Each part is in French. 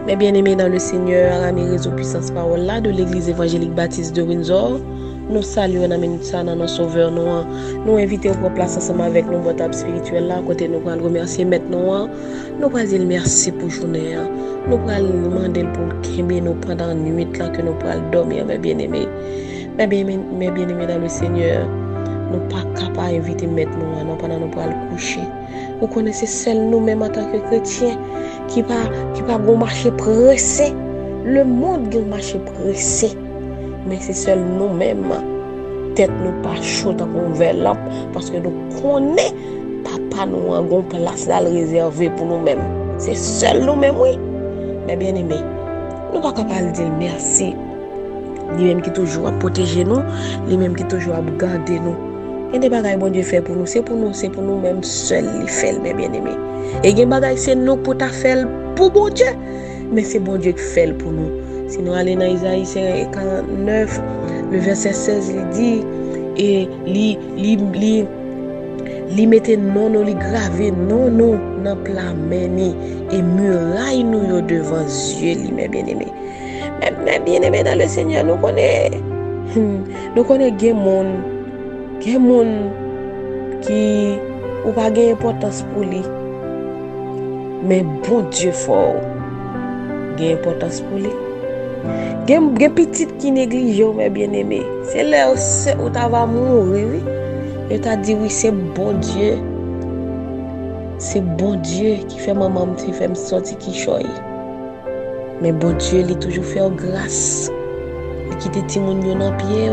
Mes bien-aimés dans le Seigneur, amis réseau puissance parole là de l'église évangélique baptiste de Windsor, nous saluons dans nos sauveurs nous invitons pour place ensemble avec nos bonnes spirituelles là, côté nous allons remercier maintenant, nous allons dire merci pour journée, nous allons demander pour qu'il nous pendant la nuit là que nous allons dormir, mes bien-aimés. Mes bien-aimés dans le Seigneur, nous ne sommes pas capables d'inviter maintenant pendant nous allons coucher. Vous connaissez celle nous-mêmes en tant que chrétiens qui pas bon marché pressé. Le monde a un marché pressé. Mais c'est seul nous-mêmes. Tête nous pas chaude comme une verre lampe parce que nous connaissons papa nous avons une place à réserver pour nous-mêmes. C'est seul nous-mêmes, oui. Mais bien aimé, nous ne sommes pas capables de dire merci. Lui-même qui toujours a protéger nous, lui-même qui toujours a garder nous. Il y a des bagages bon Dieu fait pour nous, c'est pour nous-mêmes seuls les fait, mes bien-aimés. Et il y a des bagages c'est nous pour ta faire pour bon Dieu, mais c'est bon Dieu qui fait pour nous. Sinon aller dans Isaïe 49, le verset 16 il dit et li mettez non li gravé non dans plat meni et muraille nous yo devant yeux li mes bien-aimés. Mes bien-aimés dans le Seigneur nous connaît gen moun qui ou pas gain importance pour lui. Mais bon Dieu fort gain importance pour lui. Gen petit qui néglige mes bien-aimés. C'est là où tu vas mourir, oui. Et tu as dit oui, c'est bon Dieu. C'est bon Dieu qui fait maman qui fait me sortir qui choye. Mais bon Dieu, il toujours fait grâce. Il quitte ti moun yo nan pied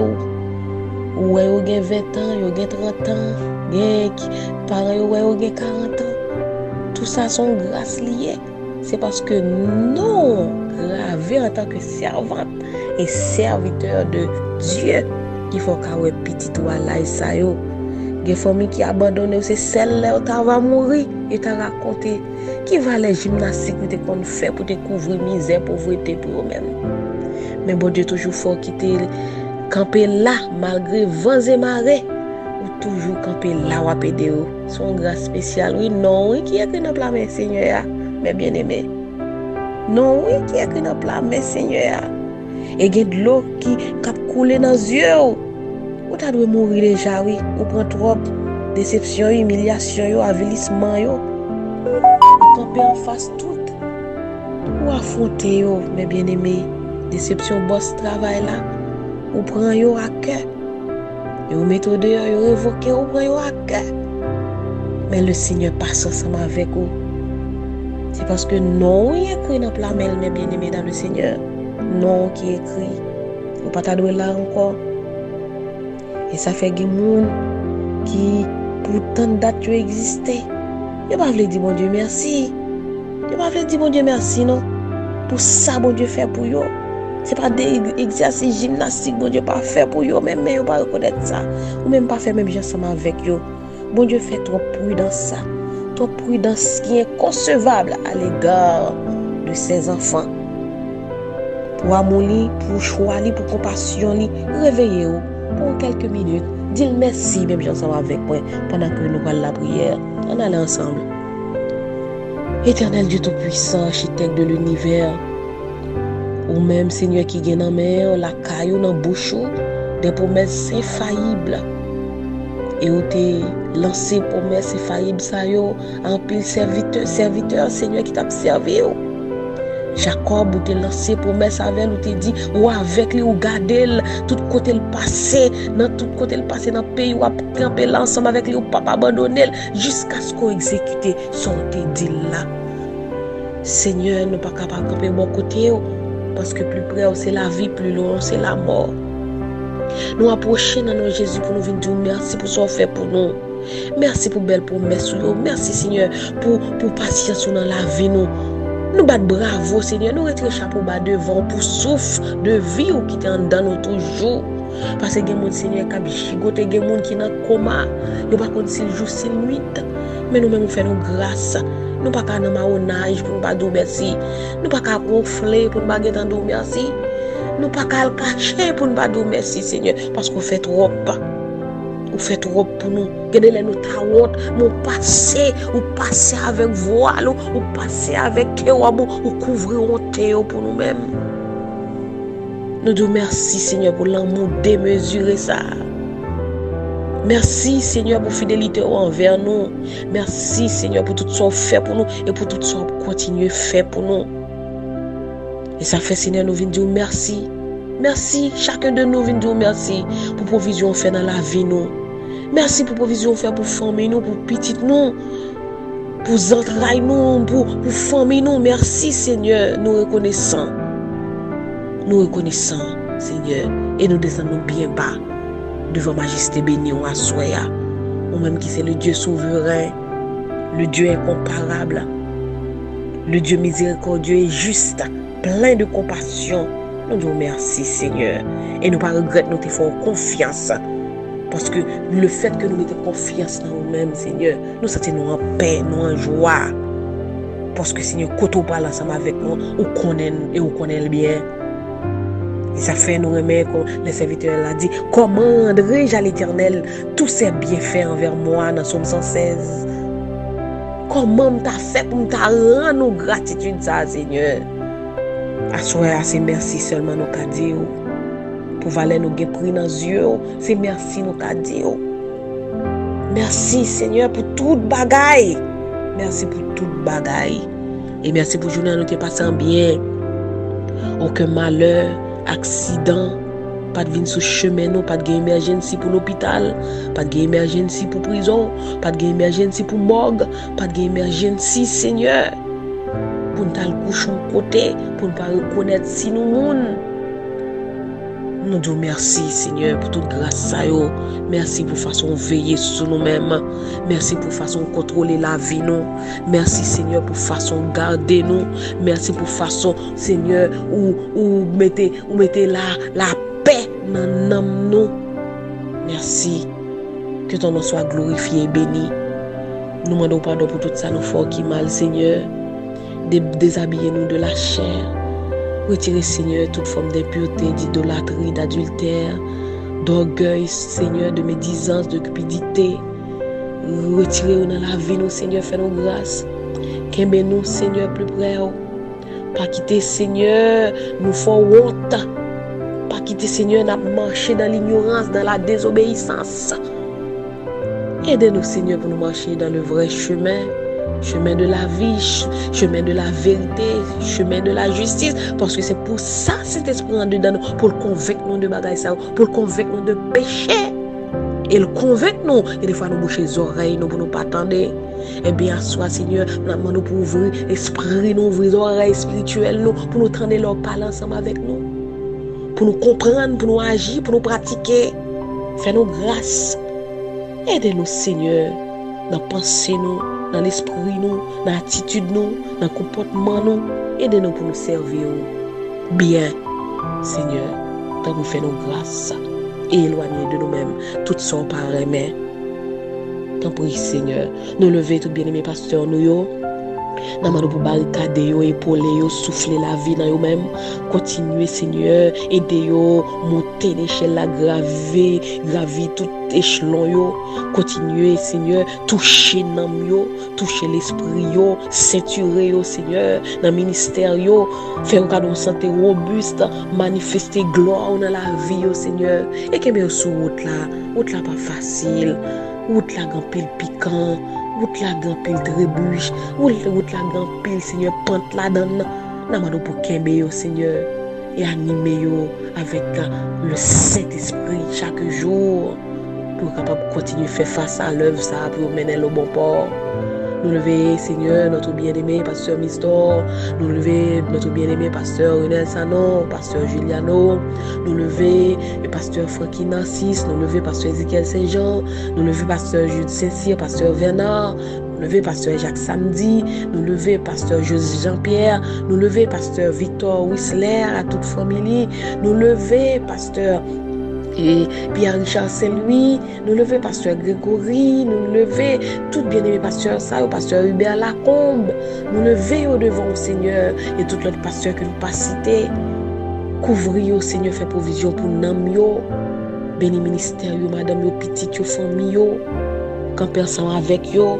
ou ouais, vous avez 20 ans, vous avez 30 ans, pareil, vous avez 40 ans. Tout ça sont grâce liées. C'est parce que nous, gravés en tant que servante et serviteur de Dieu, il faut qu'on petit toi là et ça yo. Des familles qui abandonnent, c'est celle-là où tu vas mourir et tu raconté qui va les gymnastiques qu'on fait pour te couvrir misère, pauvreté pour eux-mêmes. Mais bon Dieu toujours faut quitter camper là malgré vents et marées ou toujours camper là ou apédé son grâce spéciale oui non oui qui est que dans la main Seigneur mais bien aimé non oui qui est que dans la main Seigneur et il y a de l'eau qui cap couler dans les yeux ou tu dois mourir déjà oui ou prend trop déception humiliation avilissement camper en face tout ou affronter mais bien aimé déception boss travail là ou prend yo à cœur. Et ou mettez dehors, yo révoqué ou prend yo à cœur. Mais le Seigneur passe ensemble avec vous. C'est parce que non, il est écrit dans la main, mes bien-aimés dans le Seigneur. Non qui est écrit. Ou pas t'adouer là encore. Et ça fait des gens qui, pour tant de dates, ont existé. Ils ne peuvent pas dire bon Dieu merci. Ils ne peuvent pas dire bon Dieu merci, non. Pour ça, bon Dieu fait pour eux. C'est pas des exercices gymnastiques, bon Dieu pas fait pour eux, même mais vous pas reconnaître ça. Ou même pas faire même ensemble avec eux. Bon Dieu fait trop prudence qui est concevable à l'égard de ses enfants. Pour amour, pour choix, pour compassion, réveillez-vous pour quelques minutes. Dites merci même ensemble avec moi pendant que nous parlons la prière. On allait ensemble. Éternel Dieu Tout-Puissant, architecte de l'univers, ou même Seigneur qui gagne en mer, la caillou dans bouche, des promesses infaillibles. Et où t'es lancé promesses infaillibles, ça yo, en pile serviteur, Seigneur qui t'a servi. Jacob, où t'es lancé promesses avec lui, où t'es dit, ou avec lui, ou garder tout côté le passé, dans tout côté le passé, dans le pays, ou camper l'ensemble avec lui, ou pas abandonner, jusqu'à ce qu'on exécute son t'es dit là. Seigneur, nous pas capable de camper bon côté. Parce que plus près, c'est la vie, plus loin, c'est la mort. Nous approchons dans notre Jésus pour nous venir dire merci pour ce qu'on fait pour nous. Merci pour belle promesse. Merci Seigneur pour patience dans la vie. Nous battons bravo Seigneur. Nous retirons chapeau bas devant pour souffle de vie ou qui est en dedans nous toujours. Parce que il y a des gens Seigneur qui ont chigoté, il y a des gens qui sont dans coma. Ils ne savent pas si le jour c'est nuit. Mais nous-mêmes nous faisons grâce. Nous ne pouvons pas faire maronnage pour ne pas dire merci. Nous ne pouvons pas gonfler pour ne pas dire merci. Nous ne pouvons pas cacher pour ne pas dire merci, Seigneur, parce qu'on fait trop. Ou fait trop pour nous. Gardez nous ta honte, mon passé, ou passer avec voile, ou passer avec kewabo, ou couvrir honte pour nous-mêmes. Nous disons merci Seigneur pour l'amour démesuré ça. Merci Seigneur pour fidélité envers nous. Merci Seigneur pour tout ce qu'on fait pour nous et pour tout ce qu'on continue à faire pour nous. Et ça fait Seigneur nous venons dire merci. Merci, chacun de nous vient dire merci pour provision fait dans la vie nous. Merci pour provision fait pour famille nous, pour petite nous, pour entrailles nous, pour famille nous. Merci Seigneur, nous reconnaissons. Nous reconnaissons Seigneur et nous descendons bien bas devant majesté bénie ou assoya. Ou même qui c'est le Dieu souverain, le Dieu incomparable, le Dieu miséricordieux et juste, plein de compassion. Nous disons merci Seigneur. Et nous ne regrettons pas, nous te faisons confiance. Parce que le fait que nous mettons confiance dans nous-mêmes, Seigneur, nous sentons en paix, nous en joie. Parce que Seigneur, quand on parle ensemble avec nous, on connaît et on connaît bien. Et ça fait nous remettre, les serviteurs l'ont dit, commanderai-je à l'Éternel tous ses bienfaits envers moi dans Somme 116. Comment t'as fait pour t'as rendre gratitude ça, Seigneur? Assoir, c'est merci seulement nous qu'a dit. Pour valer nous pris dans les yeux, c'est merci nous qu'a dit. Merci Seigneur pour toute bagaille. Merci pour toute bagaille. Et merci pour journée nous t'es passé en bien. Aucun malheur, accident, pas de venir sur chemin, non, pas de émergence pour l'hôpital, pas de émergence pour prison, pas de émergence pour morgue, pas de émergence Seigneur. Pour nous le coucher en côté, pour ne pas reconnaître si nous monde. Nous disons merci Seigneur pour toute grâce à vous. Merci pour façon veiller sur nous-mêmes. Merci pour façon contrôler la vie nous. Merci Seigneur pour façon garder nous. Merci pour façon Seigneur où mettez la paix dans nous. Merci. Que ton nom soit glorifié et béni. Nous demandons pardon pour tout ça nous fort qui mal Seigneur. Déshabillez-nous de la chair. Retirez, Seigneur, toute forme d'impureté, d'idolâtrie, d'adultère, d'orgueil, Seigneur, de médisance, de cupidité. Retirez-nous dans la vie, nous, Seigneur, fais-nous grâce. Qu'aimez-nous, Seigneur, plus près. Pas quitter, Seigneur, nous faut honte. Pas quitter, Seigneur, nous marcher dans l'ignorance, dans la désobéissance. Aidez-nous, Seigneur, pour nous marcher dans le vrai chemin. Chemin de la vie, chemin de la vérité, chemin de la justice. Parce que c'est pour ça cet esprit en dedans nous, pour le convaincre nous de bagaille ça, pour le convaincre nous de péché. Et le convaincre nous, et des fois nous boucher les oreilles, nous pour nous pas attendre. Eh bien, soit Seigneur, nous demandons pour ouvrir l'esprit, nous ouvrir les oreilles spirituelles, nous, pour nous tendre leur parler ensemble avec nous. Pour nous comprendre, pour nous agir, pour nous pratiquer. Fais-nous grâce. Aidez-nous, Seigneur, dans penser nous. Dans l'esprit nous, dans l'attitude nous, dans le comportement nous, aidez-nous pour nous servir bien, Seigneur, tant vous faites nos grâces et éloignez de nous-mêmes toutes sortes par les mains. Tant pis, Seigneur, nous lever tout bien-aimé pasteur nous, nous pour barricader yo, épauler yo, souffler la vie dans eux-mêmes. Continuez, Seigneur, aidez yo, monter l'échelle, la gravir tout échelon yo. Continuez, Seigneur, toucher nam yo, toucher l'esprit yo, ceinturer yo, Seigneur, dans le ministère yo, faire un cadeau santé robuste, manifester gloire dans la vie yo, Seigneur. Et que bien sur route là pas facile, route là grand pile piquant. Route la grand pile trébuche, route la grand pile Seigneur pente là dans nous pour kembe yo Seigneur et animer yo avec le Saint-Esprit chaque jour pour capable continuer faire face à l'œuvre ça pour mener le bon port. Nous lever, Seigneur, notre bien-aimé pasteur Mistor, nous lever notre bien-aimé pasteur Renel Sanon, pasteur Juliano, nous lever le pasteur Francky Narcisse, nous lever pasteur Ezekiel Saint-Jean, nous lever pasteur Jude Saint-Cyr, pasteur Bernard, nous lever pasteur Jacques Samedi, nous lever pasteur José Jean-Pierre, nous lever pasteur Victor Whistler à toute famille, nous lever pasteur et Pierre-Richard Saint-Louis, nous lever pasteur Grégory, nous lever tout bien-aimé pasteur ça, pasteur Hubert Lacombe, nous lever au devant au Seigneur et tout l'autre pasteur que nous pas cité, couvrir au Seigneur, fait provision pour nam yo, béni ministère yo, madame yo, petit yo, famille yo, camper ensemble avec yo.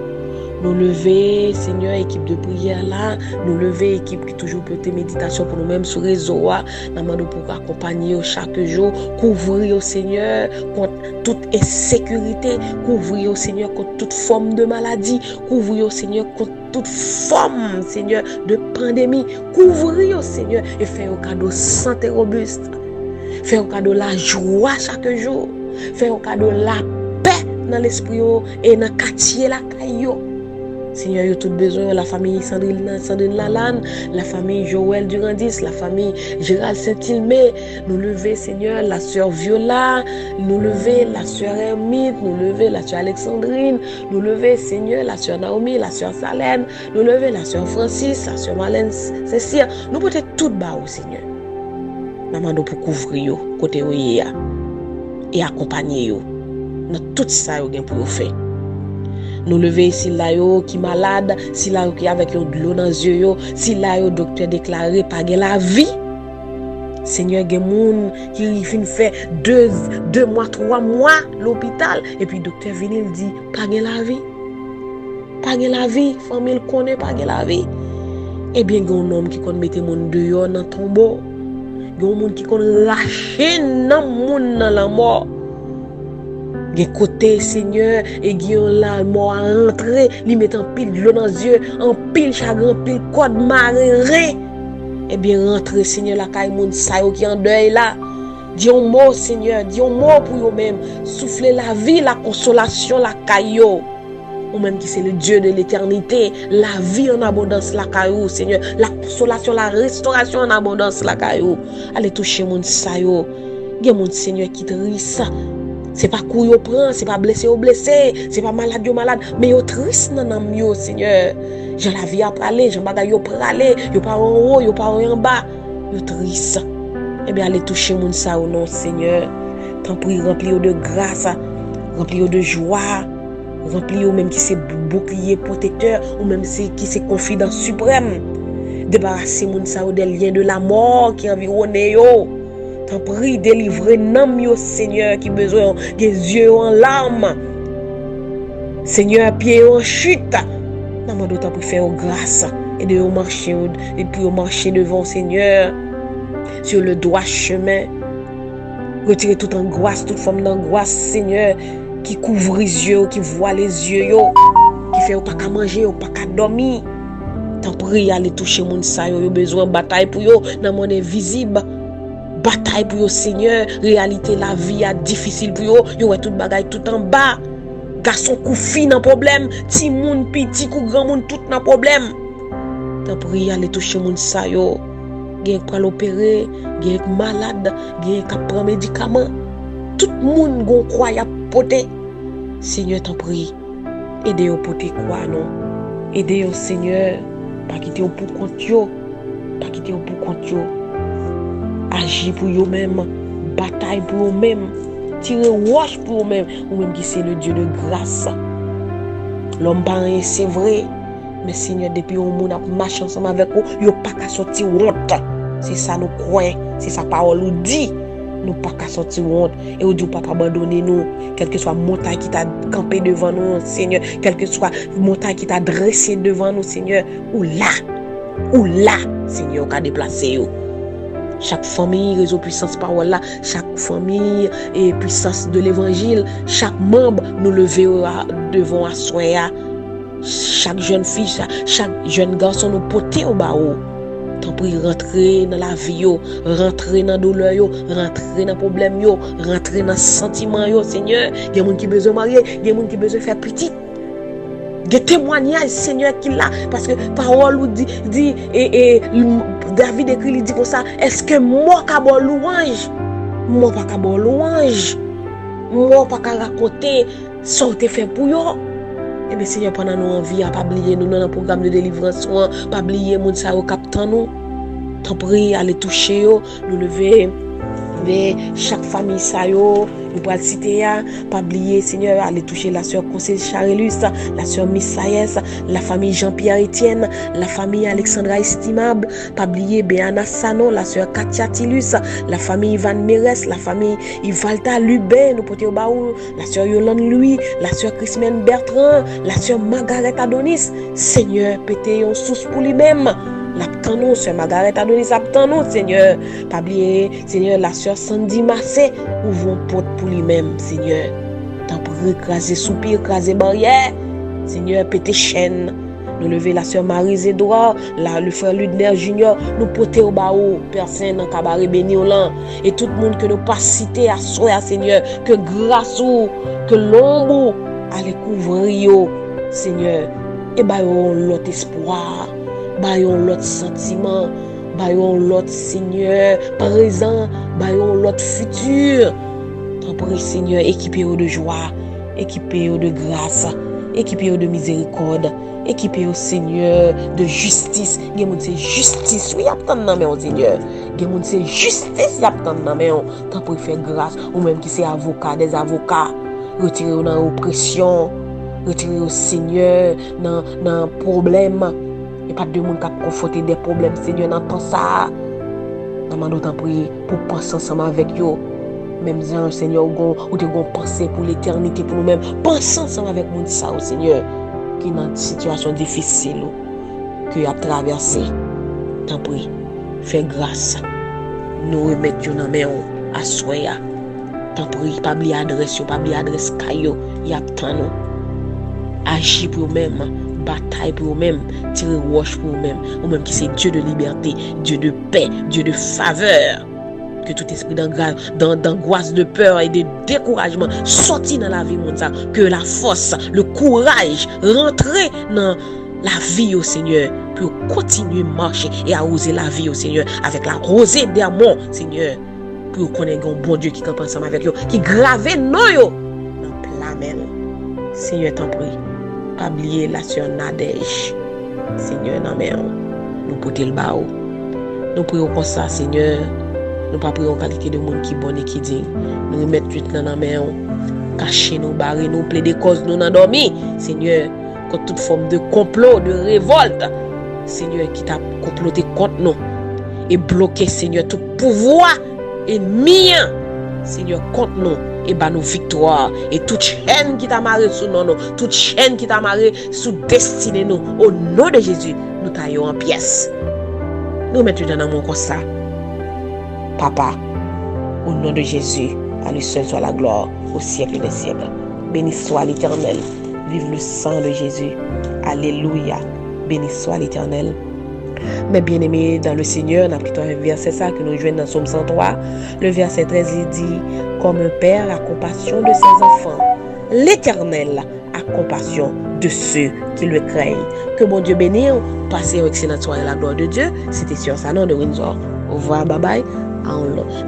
Nous lever, Seigneur, équipe de prière là, nous lever, équipe qui toujours peut être méditation pour nous-mêmes sur réseau, nous demandons pour accompagner chaque jour, couvrir, Seigneur, contre toute insécurité, couvrir, Seigneur, contre toute forme de maladie, couvrir, Seigneur, contre toute forme, Seigneur, de pandémie, couvrir, Seigneur, et faire un cadeau santé robuste, faire un cadeau la joie chaque jour, faire un cadeau la paix dans l'esprit et dans le quartier la caillou. Seigneur, il y a tout besoin, la famille Sandrine Lalane, la famille Joël Durandis, la famille Gérald Saint-Ilmé, nous lever, Seigneur, la sœur Viola, nous lever, la sœur Hermite, nous lever, la sœur Alexandrine, nous lever, Seigneur, la sœur Naomi, la sœur Salène, nous lever, la sœur Francis, la sœur Marlène Cécile, nous peut-être tout bas, Seigneur. Nous demandons pour couvrir, côté où il y a, et accompagner, dans tout ça, pour faire. Nous lever si là yo qui malade, si là yo qui avec de l'eau dans les yeux, si là yo docteur déclaré pas la vie. Seigneur, il y a des gens qui fin fait 2 mois, 3 mois l'hôpital et puis docteur vient il dit pas la vie. Pas la vie, famille connaît pas la vie. Eh bien, il y a un homme qui connaît mettre mon dehors dans tombeau. Il y a un monde qui connaît lâcher dans monde dans la mort. Gen côté Seigneur et gen la mort à rentrer, li met en pile de l'eau dans les yeux, en pile chagrin, pile code maré. Eh bien rentrer Seigneur la caille moun sa yo qui en deuil là. Dis un mot Seigneur, dis un mot pour eux même, souffler la vie, la consolation la caille yo. Ou même qui c'est le Dieu de l'éternité, la vie en abondance la caillou Seigneur, la consolation, la restauration en abondance la caillou. Allez toucher moun sa yo. Gen moun Seigneur qui triste. C'est pas coup yo prend, c'est pas blessé ou blessé, c'est pas malade ou malade, mais yo triste nan nam yo Seigneur. J'ai la vie à praler, j'ai bagay yo praler, yo pas en haut, yo pas en bas, yo triste. Eh bien allez toucher moun sa ou non Seigneur. Tant prie rempli de grâce, rempli de joie, rempli même qui c'est bouclier protecteur ou même qui c'est confident suprême. Débarrasser moun sa ou des liens de la mort qui environne yo. T'en prie, délivrer nam yo Seigneur qui besoin des yeux en larmes. Seigneur, pied en chute. Nous t'en prie faire grâce et de marcher et puis marcher devant Seigneur sur le droit chemin. Retirer toute angoisse, toute forme d'angoisse Seigneur qui couvre les yeux, qui voit les yeux yo, qui fait pas qu'à manger, pas qu'à dormir. T'en prie, aller toucher moun sa yo besoin bataille pour yo dans monde invisible. Bataille pour yo Seigneur, réalité la vie est difficile pour yo tout bagaille tout en bas. Garçon kou fi nan problème, ti moun petit kou grand moun tout nan problème. T'en prie aller toucher moun sa yo. Gen pral opérer, gen malade, gen ka prend médicament. Tout moun gon croix y a poté. Seigneur t'en prie, aidez yo poté quoi non. Aidez yo Seigneur, pas quitter pour compte yo, pas quitter pour compte yo. Agir pour eux-mêmes, bataille pour eux-mêmes, tirer roche pour eux-mêmes, ou même qui c'est le Dieu de grâce. L'homme pas rien, c'est vrai, mais Seigneur, depuis au monde a marché ensemble avec vous, il n'y a pas qu'à sortir honte. C'est ça nous croyons, c'est sa parole nous dit, nous pas qu'à sortir honte. Et on dit pas abandonner nous, quelle que soit montagne qui t'a campé devant nous, Seigneur, quelle que soit montagne qui t'a dressé devant nous, Seigneur, ou là, Seigneur, qu'a déplacé vous. Chaque famille, réseau puissance parole là, chaque famille et puissance de l'évangile, chaque membre nous lever devant à soya. Chaque jeune fille, chaque jeune garçon nous porter au bas. Tant pis rentrer dans la vie rentrer dans douleur rentrer dans problème rentrer dans sentiment Seigneur. Il y a des gens qui besoin marier, il y a des gens qui besoin faire petit. Des témoignages Seigneur qui là parce que parole nous dit et David écrit il dit comme ça, est-ce que moi ka bon louange, moi pas ka bon louange, moi pas ka raconter ça te fait pour yo. Et bien Seigneur pendant nous envie pas oublier nous dans le programme de délivrance, pas oublier moun sa yo captant nous. Tant prie aller toucher yo, nous lever Mais chaque famille ça yo, nous pourrons le citer, pas oublier Seigneur, aller toucher la sœur Conseil Charelus, la sœur Miss Sayes, la famille Jean-Pierre Etienne, la famille Alexandra Estimable, pas oublier Béana Sano, la sœur Katia Tilus, la famille Ivan Meres, la famille Ivalta Lubin, nous porter au baou, la sœur Yolande Louis, la sœur Christine Bertrand, la sœur Margaret Adonis. Seigneur, pété en source pour lui-même. L'abtanon, sœur Margaret Adonis, abtanon, Seigneur. Pas oublier, Seigneur, la sœur Sandy Massé, ouvrons porte pour lui-même, Seigneur. Tant pour écraser soupir, écraser barrière. Seigneur, pété chaîne. Nous lever la sœur Marie-Zédouard, le frère Ludner Junior, nous porter au baou, personne dans cabaret béni au lan. Et tout le monde que nous pas cité à soi, Seigneur, que grâce ou, que l'ombre, allez couvrir, Seigneur. Et baillons l'autre espoir. Bayon l'autre sentiment, bayon l'autre Seigneur présent, bayon l'autre futur. Tant pis Seigneur, équipez-vous de joie, équipez-vous de grâce, équipez-vous de miséricorde, équipez-vous Seigneur de justice. Gen moun c'est justice, oui, attend nan men Seigneur. Gen moun c'est justice, y attend nan men. Tant pis faire grâce, ou même qui c'est avocat, des avocats, retirez-vous dans oppression, retirez-vous Seigneur dans problème. Et pas de monde qui a confronté des problèmes, Seigneur, dans temps ça. Nous demandons prier pour penser ensemble avec eux. Même si, Seigneur, ou te gon penser pour l'éternité, pour nous-mêmes. Pensez ensemble avec nous, ça, Seigneur, qui est dans une situation difficile, que a traversé. T'en prie, fais grâce. Nous remettons dans main à soi. T'en prie, pas oublier adresse, pas oublier adresse caillou, y a tant nous. Agis pour nous-mêmes. Bataille pour eux-mêmes, tirer roche pour eux-mêmes, ou même qui c'est Dieu de liberté, Dieu de paix, Dieu de faveur. Que tout esprit d'angoisse, de peur et de découragement sorti dans la vie mondiale. Que la force, le courage rentre dans la vie au Seigneur pour continuer à marcher et à oser la vie au Seigneur avec la rosée d'amour, Seigneur, pour connaître un bon Dieu qui campe ensemble avec eux, qui grave nous dans plamel. Seigneur, t'en prie. Pas oublier la sœur Nadège. Seigneur, non mais nous porter le bas. Nous prions comme ça, Seigneur. Nous pas prions en qualité de monde qui bon et qui digne. Nous remettre tout dans la main. Cacher nous, barrer nous, plaider cause nous endormis. Seigneur, contre toute forme de complot, de révolte. Seigneur, qui t'a comploté contre nous. Et bloqué, Seigneur, tout pouvoir ennemi. Seigneur, contre nous. Et bah nos victoires et toute chaîne qui t'a marré sous nous, toute chaîne qui t'a marré sous destinée nous, au nom de Jésus, nous taillons en pièces. Nous mettons dans mon comme ça. Papa, au nom de Jésus, à lui seul soit la gloire au siècle des siècles. Béni soit l'Éternel. Vive le sang de Jésus. Alléluia. Béni soit l'Éternel. Mais bien aimé dans le Seigneur, on a pris un verset ça que nous jouons dans Psaume 103. Le verset 13, il dit: comme un père a compassion de ses enfants, l'Éternel a compassion de ceux qui le craignent. Que mon Dieu bénisse. Passez une excellente soirée à la gloire de Dieu. C'était sur Salon de Windsor. Au revoir, bye bye.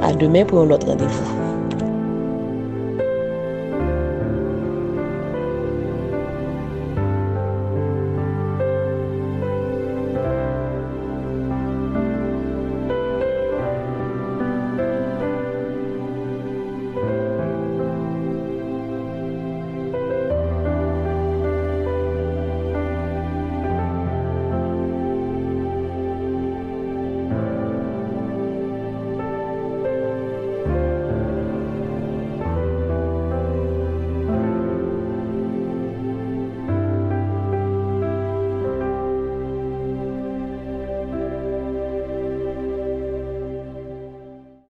À demain pour un autre rendez-vous.